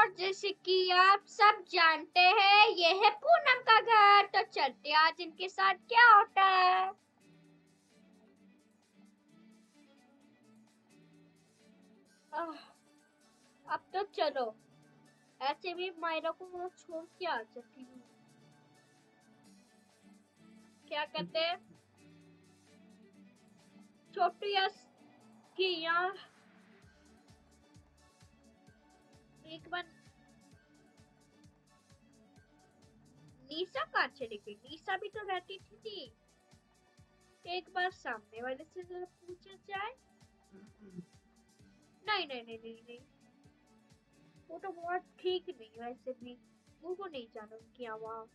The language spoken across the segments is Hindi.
और जैसे कि आप सब जानते हैं ये है पूनम का घर, तो चलते आज इनके साथ क्या होता है। अब तो चलो, ऐसे भी मायरा को वहाँ छोड़ के आ जाती हूँ। क्या कहते हैं छोटू यस कि यहाँ एक बार निशा कहाँ चली गई? निशा भी तो रहती थी। एक बार सामने वाले से जरा पूछा जाए। नहीं नहीं नहीं नहीं नहीं, वो तो बहुत ठीक नहीं। वैसे भी वो नहीं जाना क्या वहाँ।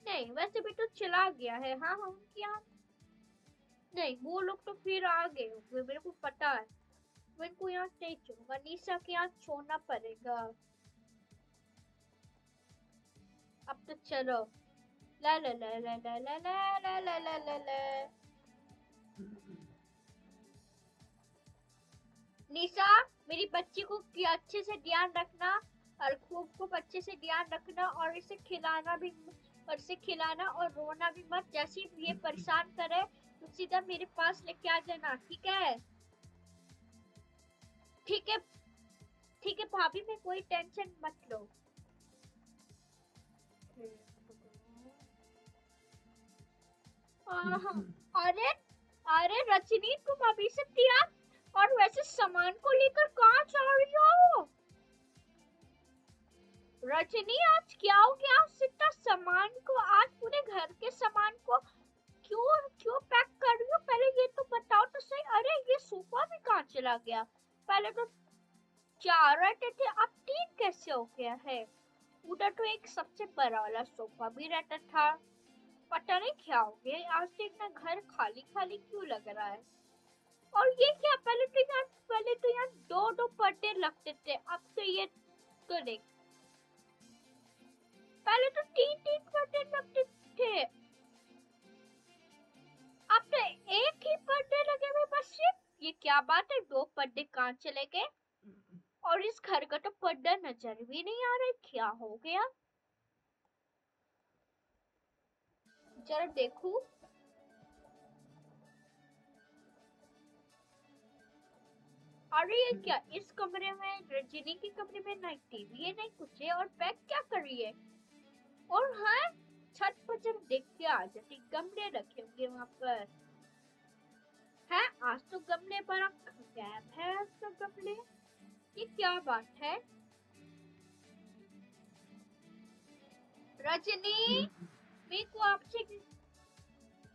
नहीं वैसे भी तो चला गया है। हाँ हाँ क्या नहीं, वो लोग तो फिर आ गए होंगे, मेरे को पता है। मैं इनको यहाँ नहीं छोड़ूंगा, निशा के यहाँ छोड़ना पड़ेगा। अब तो चलो। ला ला ला ला ला ला ला ला ला ला ला ला। निशा, मेरी बच्ची को अच्छे से ध्यान रखना और खूब खूब अच्छे से ध्यान रखना, और इसे खिलाना भी, और इसे खिलाना और रोना भी मत। जैसे ये परेशान करे तो सीधा मेरे पास लेके आ जाना, ठीक है? ठीक है ठीक है भाभी, में कोई टेंशन मत लो। अरे अरे रजनी, तुम अभी से तैयार और वैसे सामान को लेकर कहाँ जा रही हो? रजनी आज क्या हो गया? इतना सामान को, आज पूरे घर के सामान को क्यों क्यों पैक कर रही हो? पहले ये तो बताओ तो सही। अरे ये सोफा भी कहाँ चला गया? पहले तो 4 रहते थे, अब 3 कैसे हो गया है? उधर तो एक सबसे बड़ा वाला सोफा भी रहता था। पता नहीं क्या हो गया, आज तो इतना घर खाली खाली क्यों लग रहा है? और ये क्या, पहले तो यहाँ 2-2 पर्दे लगते थे, अब तो ये तो देख, पहले तो 3-3 पर्दे लगते थे, अब तो एक ही पर्दे लगे हुए बस। ये क्या बात है, 2 पर्दे कहाँ चले गए? और इस घर का तो पर्दा नजर भी नहीं आ रहा, क्या हो गया? जरा देखूं। अरे ये क्या, इस कमरे में, रजनी के कमरे में नहीं टीवी है नहीं कुछ है, और पैक क्या कर रही है? और हाँ, छत पर जब देख के आ जाती, गमले रखे होंगे वहां पर। है आज तो गमले पर गैप है, आज तो गमले, ये क्या बात है? रजनी, मेरे को आपसे,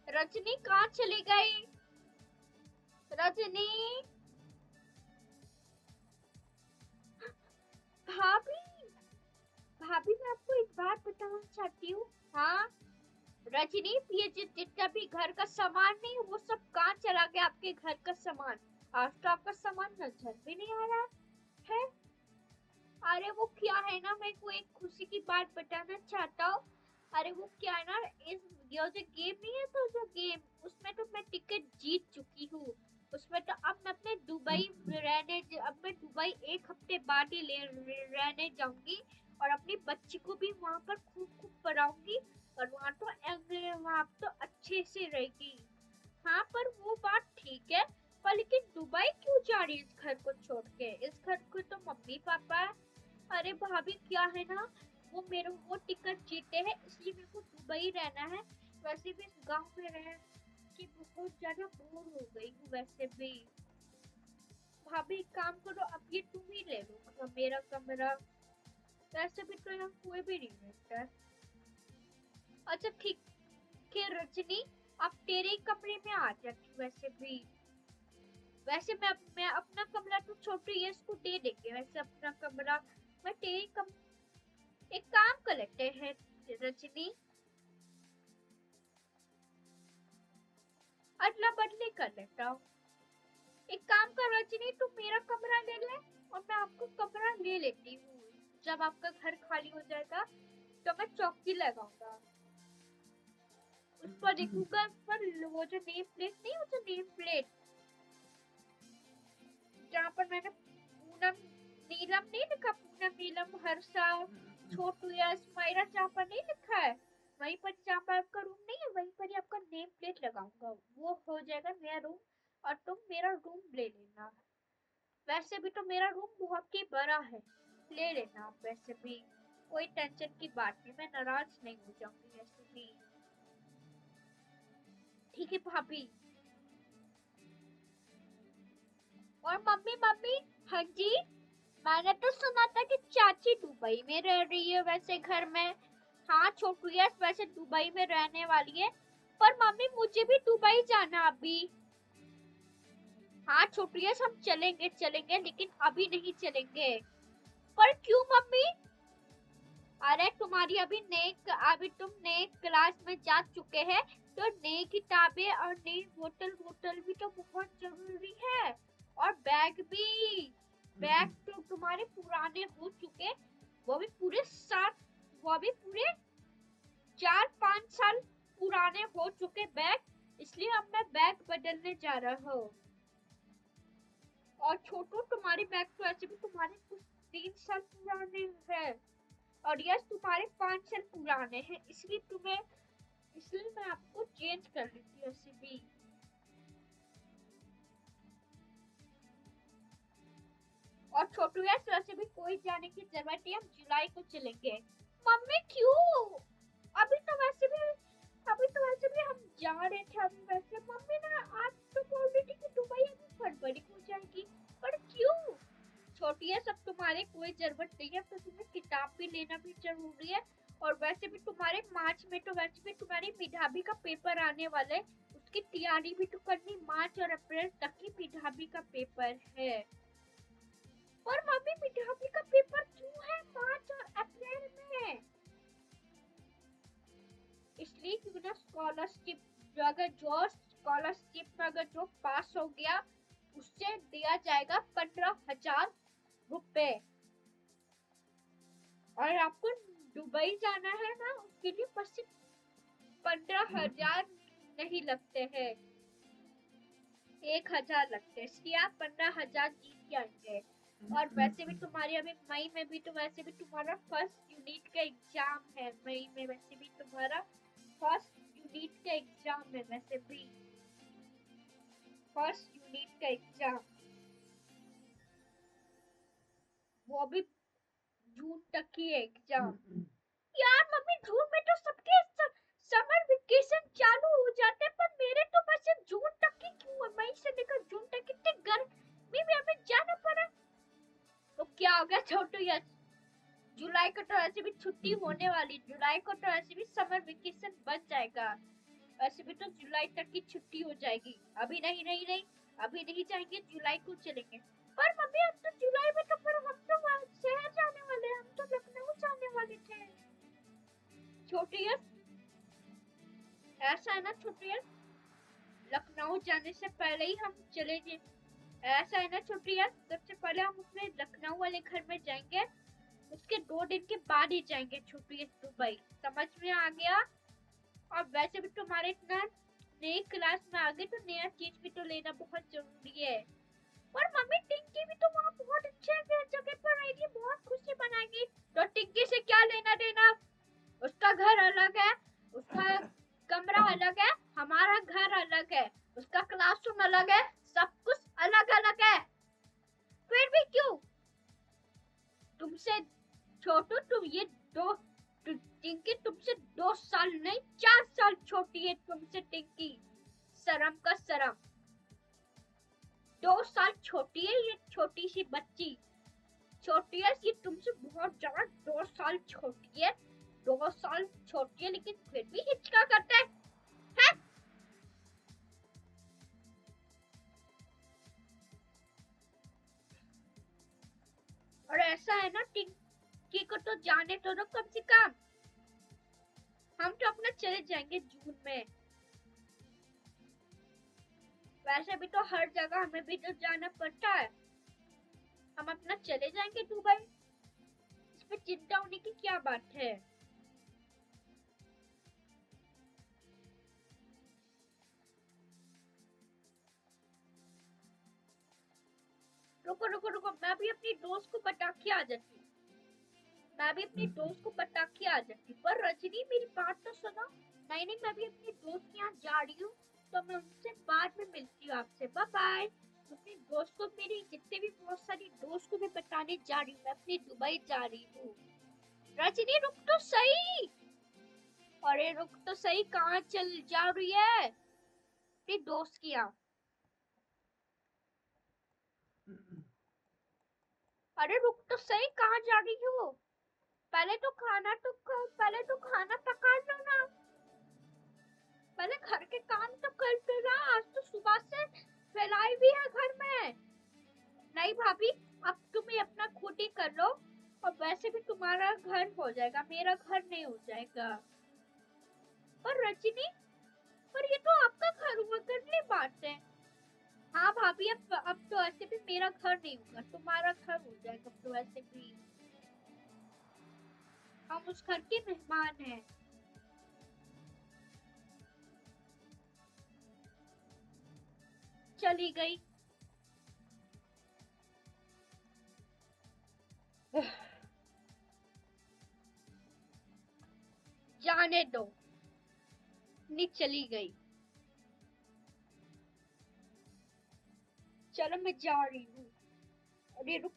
रजनी कहाँ चली गई? रजनी, भाभी, भाभी मैं आपको एक बात बताना चाहती हूँ। हाँ रजनी, ये जितना भी घर का सामान नहीं, वो सब कहाँ चला गया? आपके घर का सामान, आज तो आपका सामान नजर भी नहीं आ रहा है। अरे वो क्या है ना, मैं को एक खुशी की बात बताना चाहता हूँ। अरे वो क्या है ना, इस ये जो गेम नहीं है, तो जो गेम, उसमें तो मैं टिकट जीत चुकी हूँ। उसमें तो अब मैं अपने दुबई रहने, अब मैं दुबई 1 हफ्ते बाद ही रहने जाऊंगी, और अपनी बच्ची को भी वहाँ पर खूब खूब पढ़ाऊंगी, और वहाँ तो अच्छे से रहेगी। हाँ पर वो बात ठीक है, पर लेकिन दुबई क्यों जा रही है इस घर को छोड़ के? इस घर को तो मम्मी पापा है। अरे भाभी क्या है ना, वो टिकट जीते हैं, इसलिए मेरे को दुबई रहना है। वैसे भी इस गांव में रह के बहुत ज्यादा बोर हो गई हूँ वैसे भी। भाभी एक काम करो, अब ये तुम ही ले लो, मतलब मेरा कमरा। वैसे भी तो यहाँ कोई भी नहीं रहता है। अच्छा ठीक है रजनी, अब तेरे ही कमरे में आ जाती वैसे भी। वैसे मैं अपना कमरा तो छोटू ये इसको दे देंगे, वैसे अपना कमरा मैं तेरे कम, एक काम कर लेते हैं रजनी, अदला बदली कर लेता हूँ। एक काम कर रजनी, तू मेरा कमरा ले ले और मैं आपको कमरा ले लेती हूँ। जब आपका घर खाली हो जाएगा तो मैं चौकी लगाऊंगा, उस पर देखूंगा, पर वो जो नेम प्लेट नहीं, वो जो नेम प्लेट जहाँ पर मैंने पूनम नीलम छोटू यस मायरा चापा नहीं लिखा है, वहीं पर जहाँ पर आपका रूम नहीं है वहीं पर ही आपका नेम प्लेट लगाऊंगा, वो हो जाएगा नया रूम और तुम मेरा रूम ले लेना। वैसे भी तो मेरा रूम बहुत ही बड़ा है, ले लेना आप, वैसे भी कोई टेंशन की बात नहीं, मैं नाराज नहीं हो जाऊंगी वैसे भी। ठीक है भाभी। और मम्मी मम्मी, हाँ जी, मैंने तो सुना था कि चाची दुबई में रह रही है वैसे घर में। हाँ छोटू यस वैसे दुबई में रहने वाली है, पर मम्मी मुझे भी दुबई जाना अभी। हाँ छोटू यस हम चलेंगे चलेंगे, लेकिन अभी नहीं चलेंगे। पर क्यों मम्मी? अरे तुम्हारी अभी तुम नए क्लास में जा चुके हैं, तो नई किताबें और नई बोतल बोतल भी तो बहुत जरूरी है। और बैग भी, बैग तो तुम्हारे पुराने हो चुके, वो भी पूरे 4-5 साल पुराने हो चुके बैग, इसलिए अब मैं बैग बदलने जा रहा हूँ। और छोटू तुम्हारी बैग तो ऐसे भी तुम्हारे कुछ 3 साल पुराने हैं, और यस तुम्हारे 5 साल पुराने हैं, इसलिए मैं आपको चेंज कर लेती हूँ ऐसे भी। और छोटू यस वैसे भी कोई जाने की जरूरत नहीं, हम जुलाई को चलेंगे। मम्मी क्यों? अभी तो वैसे भी हम जा रहे थे अभी, वैसे मम्मी ने आज तो बोल रही थी कि दुबई अभी फरवरी को जाएगी, पर क्यों? छोटी है सब, तुम्हारे कोई जरूरत नहीं है, तो तुम्हें किताब भी लेना भी जरूरी है। और वैसे भी तुम्हारे मार्च में तो वैसे भी तुम्हारी मिठाबी का पेपर आने वाला है, उसकी तैयारी भी तो करनी, मार्च और अप्रैल तक की मिठाबी का पेपर है। और मम्मी मिठाबी का पेपर क्यों है मार्च और अप्रैल में? इसलिए क्योंकि ना स्कॉलरशिप, अगर जो पास हो गया उससे दिया जाएगा 15,000 रुपए। और आपको दुबई जाना है ना, उसके लिए बस 15,000 नहीं लगते हैं, 1,000 लगते हैं, इसलिए आप 15,000 जीत के आएंगे। और वैसे भी तुम्हारी अभी मई में भी तो वैसे भी तुम्हारा फर्स्ट यूनिट का एग्जाम है, मई में वैसे भी तुम्हारा फर्स्ट यूनिट का एग्जाम है, वैसे भी फर्स्ट यूनिट का एग्जाम, वो भी जून तक की एग्जाम। यार मम्मी जून में तो सबके समर वेकेशन चालू हो जाते हैं, पर मेरे तो बस सिर्फ जून तक ही क्यों है, मई से लेकर जून तक कितने गर्मी में हमें जाना पड़ा। तो क्या हो गया छोटू यार, जुलाई को तो ऐसे भी छुट्टी होने वाली, जुलाई को तो ऐसे भी समर वेकेशन बच जाएगा, वैसे भी तो जुलाई तक की छुट्टी हो जाएगी। अभी नहीं नहीं नहीं, अभी नहीं जाएंगे, जुलाई को चलेंगे। पर मम्मी अब तो जुलाई में तो फिर हम तो शहर जाने वाले हैं, हम तो लखनऊ जाने वाले थे। छोटी ऐसा है ना छोटी, लखनऊ जाने से पहले ही हम चले गए, ऐसा है ना छोटी, सबसे पहले हम अपने लखनऊ वाले घर में जाएंगे, उसके 2 दिन के बाद ही जाएंगे छोटी दुबई, समझ में आ गया? और वैसे भी तुम्हारे इतना नई क्लास में आ गए, तो नया चीज भी तो लेना बहुत जरूरी है। और मम्मी टिंकी भी तो वहाँ बहुत अच्छे जगह पर रहेगी, बहुत खुशी मनाएगी, तो टिंकी से क्या लेना देना, उसका घर अलग है, उसका कमरा अलग है, हमारा घर अलग है, उसका क्लासरूम अलग है, सब कुछ अलग अलग है, फिर भी क्यों? तुमसे छोटू, तुम ये दो टिंकी तुमसे 2 साल नहीं 4 साल छोटी है तुमसे टिंकी, शर्म का शर्म, 2 साल छोटी है ये छोटी सी बच्ची, छोटी है ये तुमसे बहुत ज्यादा, 2 साल छोटी है, 2 साल छोटी है, लेकिन फिर भी हिचका करते हैं। और ऐसा है ना टिंकी को तो जाने तो दो कम से कम, हम तो अपना चले जाएंगे जून में, वैसे भी तो हर जगह हमें भी तो जाना पड़ता है, हम अपना चले जाएंगे दुबई, इसमें चिंता होने की क्या बात है। रुको रुको रुको, मैं भी अपनी दोस्त को बता के आ जाती हूँ। मैं भी अपने दोस्त को बता के आ जाती, पर रजनी मेरी बात तो सुनो। नहीं नहीं, मैं भी अपने दोस्त के यहाँ जा रही हूँ, तो मैं उनसे बाद में मिलती हूँ आपसे। Bye bye. अपने दोस्त को, मेरी जितने भी बहुत सारी दोस्त को मैं बताने जा रही हूँ, मैं अपनी दुबई जा रही हूँ। रजनी रुक तो सही। अरे रुक तो सही, कहाँ चल जा रही है? अपने दोस्त के यहाँ। अरे रुक तो सही, कहाँ जा रही हो? पहले तो खाना पका लो ना। पहले घर के काम तो कर दो ना, आज तो सुबह से फैलाई भी है घर में। नहीं भाभी, अब तुम अपना खुद ही कर लो, और वैसे भी तुम्हारा घर हो जाएगा, मेरा घर नहीं हो जाएगा। पर रजनी, पर ये तो आपका घर हुआ करने बात है। हाँ भाभी, अब तो ऐसे भी मेरा घर नहीं होगा, तुम्हारा घर हो जाएगा। अब तो ऐसे भी हम उस घर के मेहमान हैं। चली गई। जाने दो। नहीं, चली गई। चलो मैं जा रही हूँ। अरे रुक।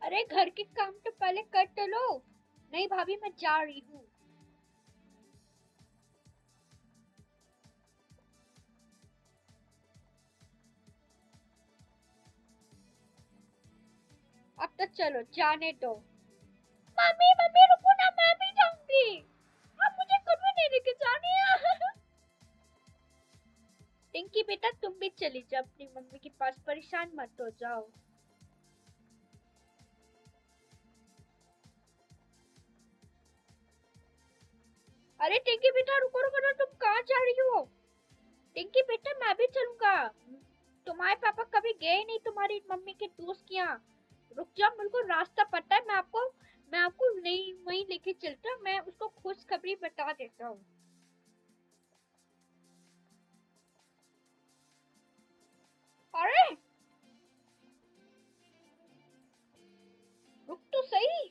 अरे घर के काम तो पहले कर तो लो। नहीं भाभी, मैं जा रही हूँ। अब तो चलो, जाने दो। मम्मी मम्मी रुको ना, मैं भी जाऊंगी। आप मुझे कभी नहीं लेके जानी है। टिंकी बेटा, तुम भी चली जाओ अपनी मम्मी के पास, परेशान मत हो जाओ। अरे टिंकी बेटा, रुको रुको ना, तुम कहाँ जा रही हो? टिंकी बेटा, मैं भी चलूंगा। तुम्हारे पापा कभी गए नहीं तुम्हारी मम्मी के दोस्त के यहाँ। रुक जाओ, मेरे को रास्ता पता है, मैं आपको नहीं वहीं लेके चलता, मैं उसको खुशखबरी बता देता हूँ। अरे रुक तो सही।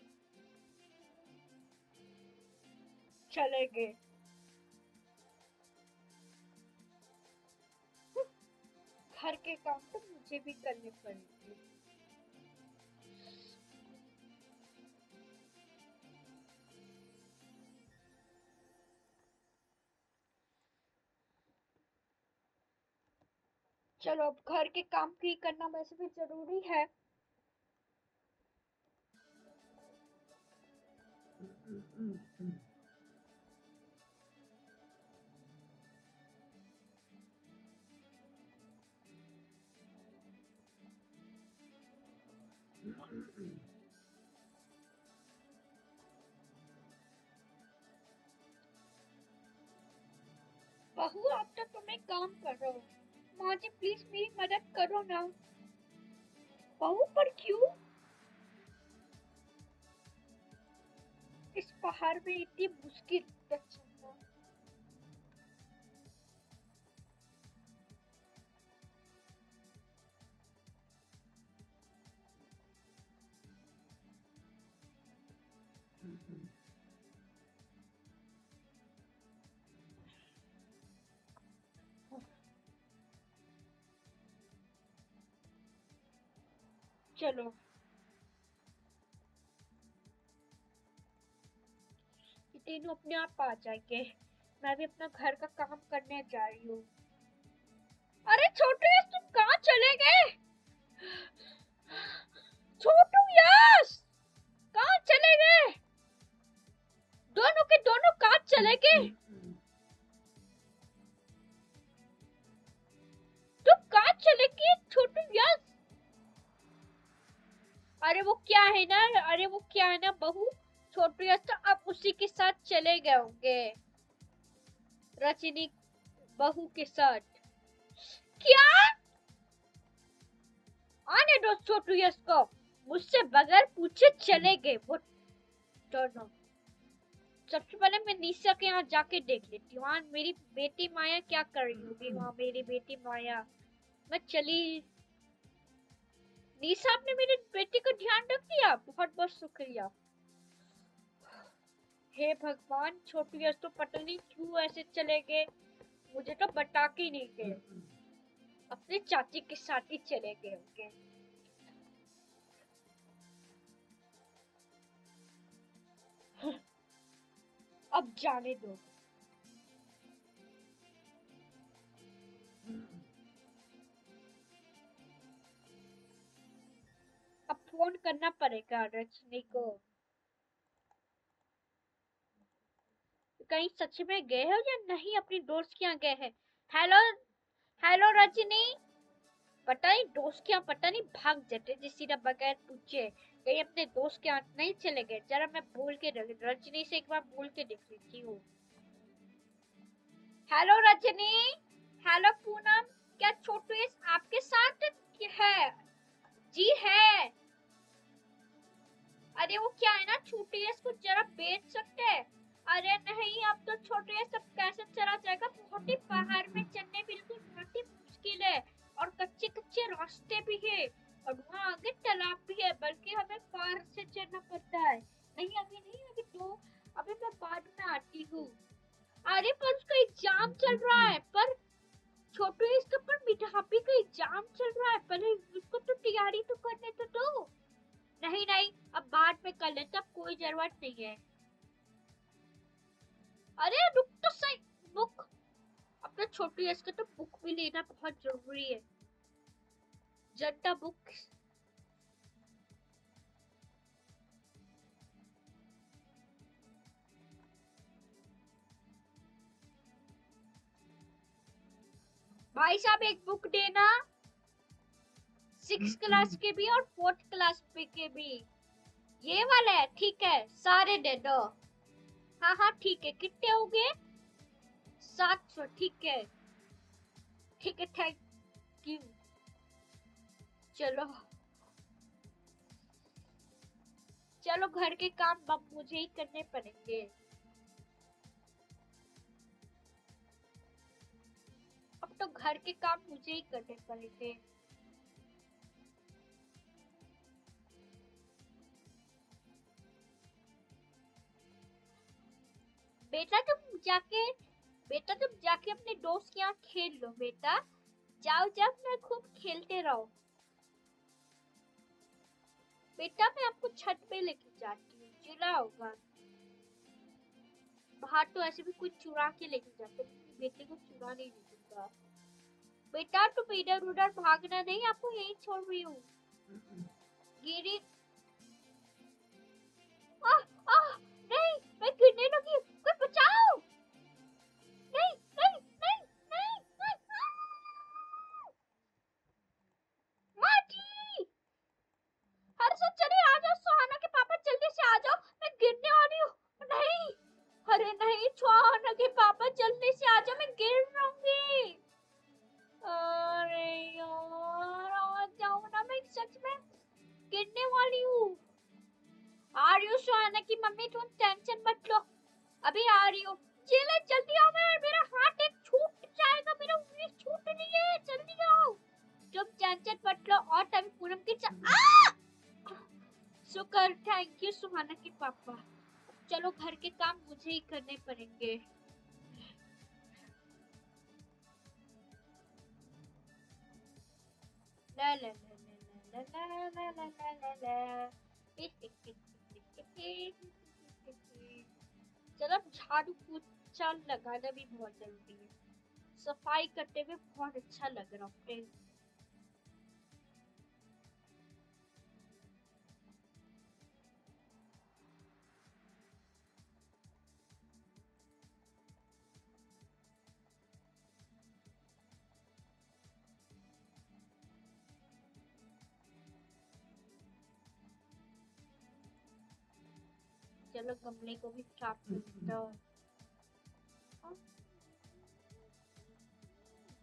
चले गए। घर के काम तो मुझे भी करने पड़ेंगे। चलो, अब घर के काम भी करना वैसे भी जरूरी है। बहू, अब तो तुम एक काम करो। माँ जी प्लीज मेरी मदद करो ना। बहू, पर क्यों? इस पहाड़ में इतनी मुश्किल से चलना। चलो, ये तीनों अपने आप आ जाएंगे। मैं भी अपना घर का काम करने जा रही हूँ। अरे छोटू यश, तुम कहाँ चले गए? छोटू यश, कहाँ चले गए? दोनों के दोनों कहाँ चले गए? तुम कहाँ चले गए छोटू यश? अरे वो क्या है ना बहू, छोटू यश तो अब उसी के साथ चले गए होंगे, रजनी बहू के साथ। क्या? आने दो छोटू यश को। मुझसे बगैर पूछे चले गए वो दोनों। सबसे पहले मैं निशा के यहाँ जाके देख लेती हूँ। मेरी बेटी माया क्या कर रही होगी वहाँ। मेरी बेटी माया, मैं चली। निशा, आपने मेरी बेटी का ध्यान रख दिया, बहुत बहुत शुक्रिया। हे भगवान, छोटू यश तो पता नहीं क्यों ऐसे चले गए, मुझे तो बता के नहीं गए। अपने चाची के साथ ही चले गए उनके। अब जाने दो। अब फोन करना पड़ेगा रजनी को। कहीं सच में गए हो या नहीं, अपनी दोस्त के यहाँ गए हैं। Hello hello Rajni. पता नहीं दोस्त के यहाँ पता नहीं भाग जाते जिस बगैर पूछे। कहीं अपने दोस्त के यहाँ नहीं चले गए। जरा मैं बोल के रजनी से एक बार बोल के देख लेती हूँ। हेलो रजनी। हेलो पूनम। क्या छोटू इस आपके साथ है? जी है। अरे वो क्या है ना, छोटू इसको जरा बेच सकते हैं। अरे नहीं, अब तो छोटू ये सब कैसे चला जाएगा। बहुत ही पहाड़ में चढ़ने बिल्कुल बहुत ही मुश्किल है, और कच्चे कच्चे रास्ते भी है, और वहाँ आगे तालाब भी है, बल्कि हमें कार से चढ़ना पड़ता है। नहीं अभी नहीं, अभी तो अभी मैं बाद में आती हूँ। अरे पर उसका एग्जाम चल रहा है। पर छोटू इसके ऊपर मिठापी का एग्जाम चल रहा है, पहले उसको तो तैयारी तो करने तो दो। नहीं नहीं, अब बाद में कर लेते, अब कोई जरूरत नहीं है। अरे रुक तो सही। बुक, अपना छोटू यश का तो बुक भी लेना बहुत जरूरी है। जनता बुक। भाई साहब एक बुक देना, 6 क्लास के भी और 4th क्लास के भी। ये वाला है, ठीक है, सारे दे दो। हाँ हाँ ठीक है, कितने हो गए? 700, ठीक है ठीक है, थैंक यू। चलो चलो, घर के काम अब मुझे ही करने पड़ेंगे। अब तो घर के काम मुझे ही करने पड़ेंगे। बेटा तुम जाके बेटा तुम जाके अपने दोस्त के यहाँ खेल लो बेटा। जाओ जाओ, मैं खूब खेलते रहो। बेटा मैं आपको छत पे लेके जाती हूँ, चूल्हा होगा बाहर, तो ऐसे भी कुछ चुरा के लेके जाते, बेटे को चुरा नहीं दूंगा। बेटा तुम इधर उधर भागना नहीं, आपको यही छोड़ रही हूँ। गिरी। आह आह, नहीं, मैं गिरने लगी, कोई बचाओ। नहीं नहीं नहीं नहीं नहीं, माटी। हर्षद चलिए आ जाओ, सुहाना के पापा जल्दी से आ जाओ, मैं गिरने वाली हूँ। नहीं, अरे नहीं सुहाना के पापा जल्दी से आ जाओ, मैं गिर जाऊंगी। अरे यार आ जाओ ना, मैं सच में गिरने वाली हूँ। आ रही हूँ सुहाना की मम्मी, तुम टेंशन मत लो, अभी आ रही हूँ। चले जल्दी आओ, मेरा हाथ एक छूट जाएगा, मेरा उंगली छूट रही है, जल्दी आओ। तुम टेंशन मत लो, और तभी पूनम की शुक्र, थैंक यू सुहाना के पापा। चलो घर के काम मुझे ही करने पड़ेंगे। ला ला ला ला ला ला ला ला ला ला। चलो झाड़ू पोछा लगाना भी बहुत जरूरी है, सफाई करते हुए बहुत अच्छा लग रहा है। चलो गमले को भी साफ कर देता हूँ,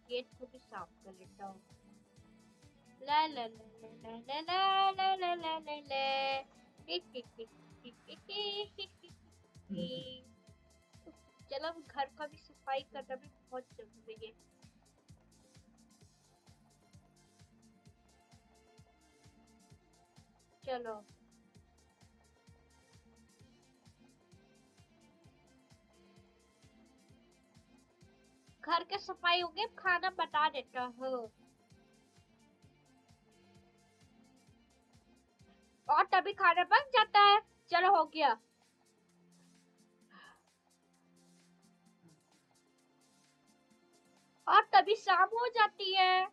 गेट को भी साफ कर लेता हूँ। ला ला ला ला ला ला ला ला ला ला ला। मतलब घर का भी सफाई करना भी बहुत जरूरी है। चलो घर के सफाई हो गए, खाना बता देता हूँ। और तभी खाना बन जाता है। चलो हो गया। और तभी शाम हो जाती है।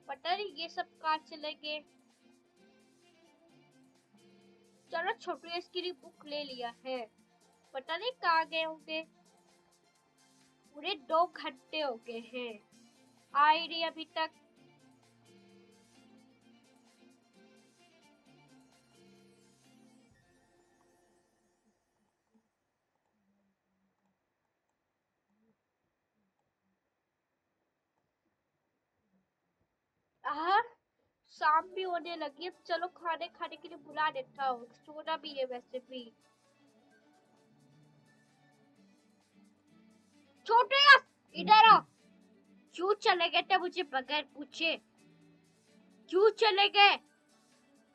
पता नहीं ये सब कहाँ चले गए। चलो छोटू इसकी भी बुक ले लिया है, पता नहीं कहाँ गए होंगे। पूरे 2 घंटे हो गए हैं, आई रही अभी तक। आह, शाम भी होने लगी है। चलो खाने खाने के लिए बुला देता हूँ, सोना भी है वैसे भी। छोटे इधर आओ। क्यों चले गए थे मुझे बगैर पूछे? क्यों चले गए?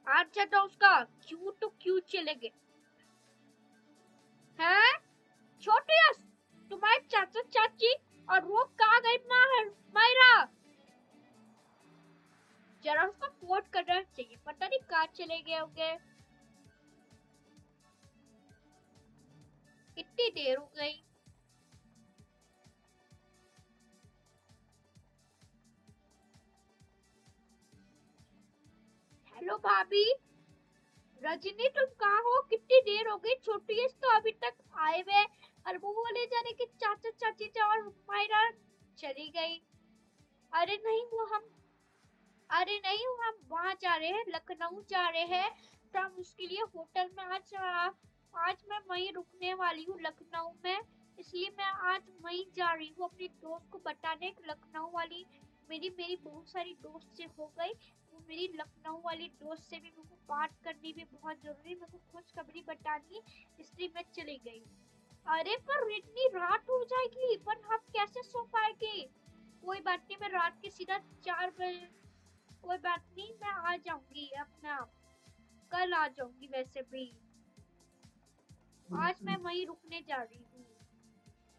आंसर दो उसका। क्यों तो क्यों चले गए हैं? छोटे तुम्हारे चाचा चाची और वो कहाँ गई? मायरा जरा उसको फोन करना चाहिए, पता नहीं कहाँ चले गए होंगे। कितनी देर हो गई। हेलो भाभी। रजनी तुम कहाँ हो? कितनी देर हो गई। छोटी तो अभी तक आए हुए और वो बोले जा रहे कि चाचा चाची और मायरा चली गई। अरे नहीं वो हम अरे नहीं वो हम वहाँ जा रहे हैं, लखनऊ जा रहे हैं। तो हम उसके लिए होटल में आज मैं वहीं रुकने वाली हूँ लखनऊ में। इसलिए मैं आज वहीं जा रही हूँ अपनी दोस्त को बताने। लखनऊ वाली मेरी मेरी बहुत सारी दोस्त से हो गई। वो मेरी लखनऊ वाली दोस्त से भी मेरे को बात करनी भी बहुत जरूरी, मेरे को खुशखबरी बतानी, इसलिए मैं चली गई। अरे पर इतनी रात हो जाएगी, पर हम कैसे सो पाएंगे? कोई बात नहीं, मैं रात के सीधा 4 बजे, कोई बात नहीं मैं आ जाऊंगी अपना, कल आ जाऊंगी। वैसे भी आज मैं वहीं रुकने जा रही हूँ,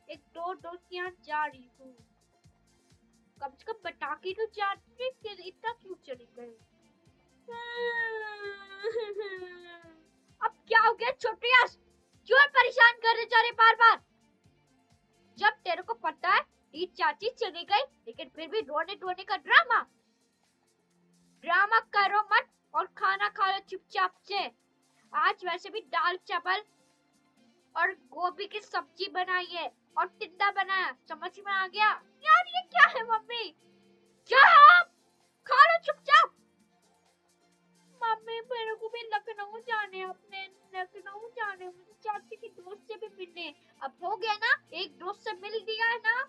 एक दो दोस्त यहाँ जा रही हूँ। कम से कम बता के तो जाती कि इतना क्यों चली गई। अब क्या हो गया छोटिया? क्यों परेशान कर रहे जा रहे बार बार? जब तेरे को पता है ये चाची चली गई, लेकिन फिर भी रोने धोने का ड्रामा ड्रामा करो मत और खाना खा लो चुपचाप से। आज वैसे भी दाल चावल और गोभी की सब्जी बनाई है और टिंडा बनाया, समझ में आ गया? यार ये क्या है मम्मी? चुप, खा लो चुपचाप। मम्मी मेरे को भी लखनऊ जाने, अपने लखनऊ जाने, मुझे चाची की दोस्त से भी मिलने। अब हो गया ना, एक दोस्त से मिल दिया है ना,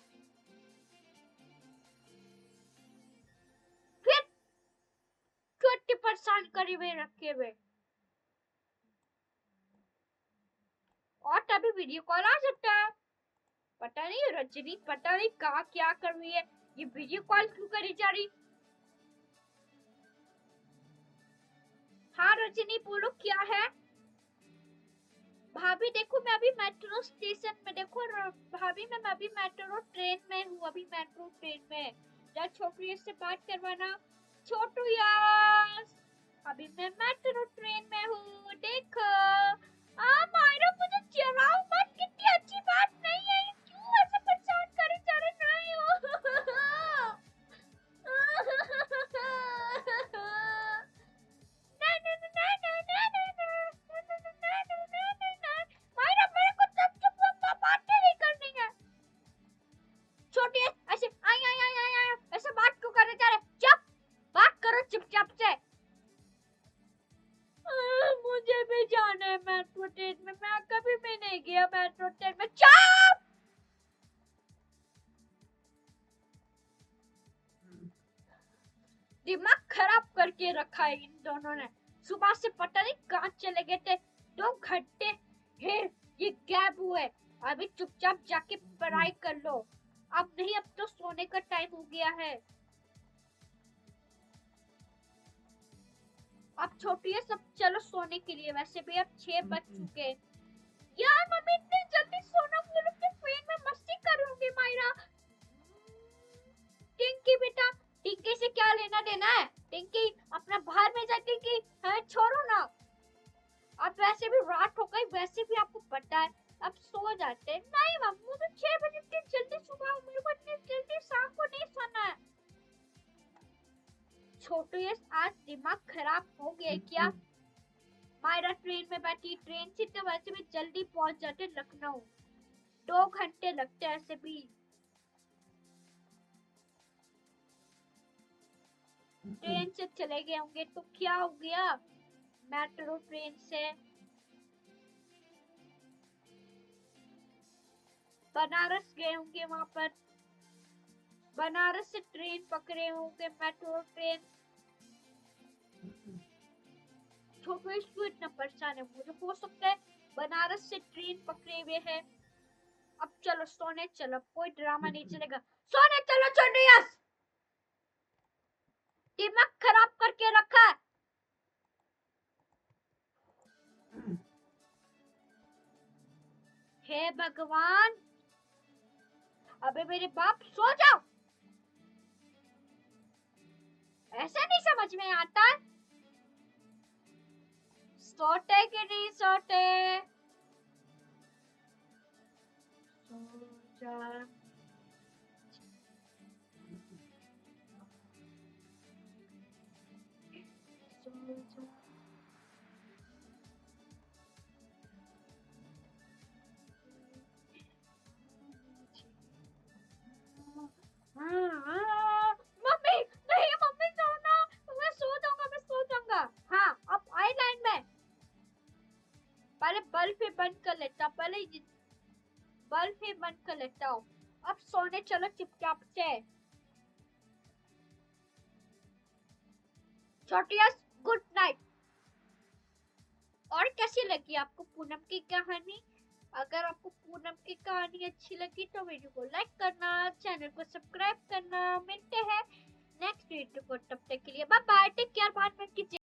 फिर छोटी परेशान करे हुए रखे हुए। और तभी वीडियो कॉल आ सकता है। पता नहीं रजनी पता नहीं कहाँ क्या कर रही है, ये वीडियो कॉल क्यों करी जा रही। हाँ रजनी बोलो क्या है? भाभी देखो मैं अभी मेट्रो स्टेशन में, देखो भाभी मैं अभी मेट्रो ट्रेन में हूँ, अभी मेट्रो ट्रेन में। जरा छोटू से बात करवाना। छोटू यार अभी मैं मेट्रो ट्रेन में हूँ, देखो। मायरा मुझे चिढ़ाओ मत, कितनी अच्छी बात नहीं है, क्यों ऐसे परेशान करे जा रहे? नहीं हो छोटी ऐसे आई आई आई आई आई ऐसे बात क्यों करने जा रहे? चुप, बात करो चुपचाप से। मुझे भी जाना है मेट्रो ट्रेन में, मैं कभी भी नहीं गया मेट्रो ट्रेन में। चुप, दिमाग खराब करके रखा है इन दोनों ने। सुबह से पता नहीं कहाँ चले गए थे। 2 घंटे है ये गैप हुए, अभी चुपचाप जाके पढ़ाई कर लो। अब नहीं, अब तो सोने का टाइम हो गया है। अब छोटी है सब, चलो सोने के लिए। वैसे भी अब 6 बज चुके। यार मम्मी इतनी जल्दी सोना, वो लोग तो ट्रेन में मस्ती कर होंगे मायरा। टिंकी बेटा, टिंकी से क्या लेना देना है? टिंकी अपना बाहर में जा, टिंकी है, छोड़ो ना। अब वैसे भी रात हो गई, वैसे भी आपको पता है। अब सो जाते हैं। नहीं मम्मी, मुझे 6 बजे इतनी जल्दी सुबह, मेरे को इतनी जल्दी शाम को नहीं सोना है। छोटू यस, आज दिमाग खराब हो गया क्या? मायरा ट्रेन में बैठी, ट्रेन से तो वैसे भी जल्दी पहुंच जाते लखनऊ। 2 घंटे लगते ऐसे भी। ट्रेन से चले गए होंगे तो क्या हो गया? मेट्रो ट्रेन से बनारस गए होंगे, वहां पर बनारस से ट्रेन पकड़े होंगे, मेट्रो ट्रेन। छोटू इसको इतना परेशान है, मुझे हो सकता है बनारस से ट्रेन पकड़े हुए है। अब चलो सोने चलो, कोई ड्रामा नहीं चलेगा। सोने चलो छोटू यस, दिमाग खराब करके रखा है। हे भगवान, अबे मेरे बाप सो जाओ। ऐसा नहीं समझ में आता। सोते कि नहीं सोते? सो जा। सो जा। मम्मी नहीं, मम्मी सोना, मैं सो जाऊंगा, मैं सो जाऊंगा। हाँ अब आई लाइन में। पहले बल्ब ही बंद कर लेता हूँ, पहले बल्ब ही बंद कर लेता हूँ। अब सोने चलो चुपचाप से। छोटिया, गुड नाइट। और कैसी लगी आपको पूनम की कहानी? अगर आपको पूनम की कहानी अच्छी लगी तो वीडियो को लाइक करना, चैनल को सब्सक्राइब करना। मिलते हैं नेक्स्ट वीडियो को, तब तक के लिए bye bye, take care, bye bye कीजिए।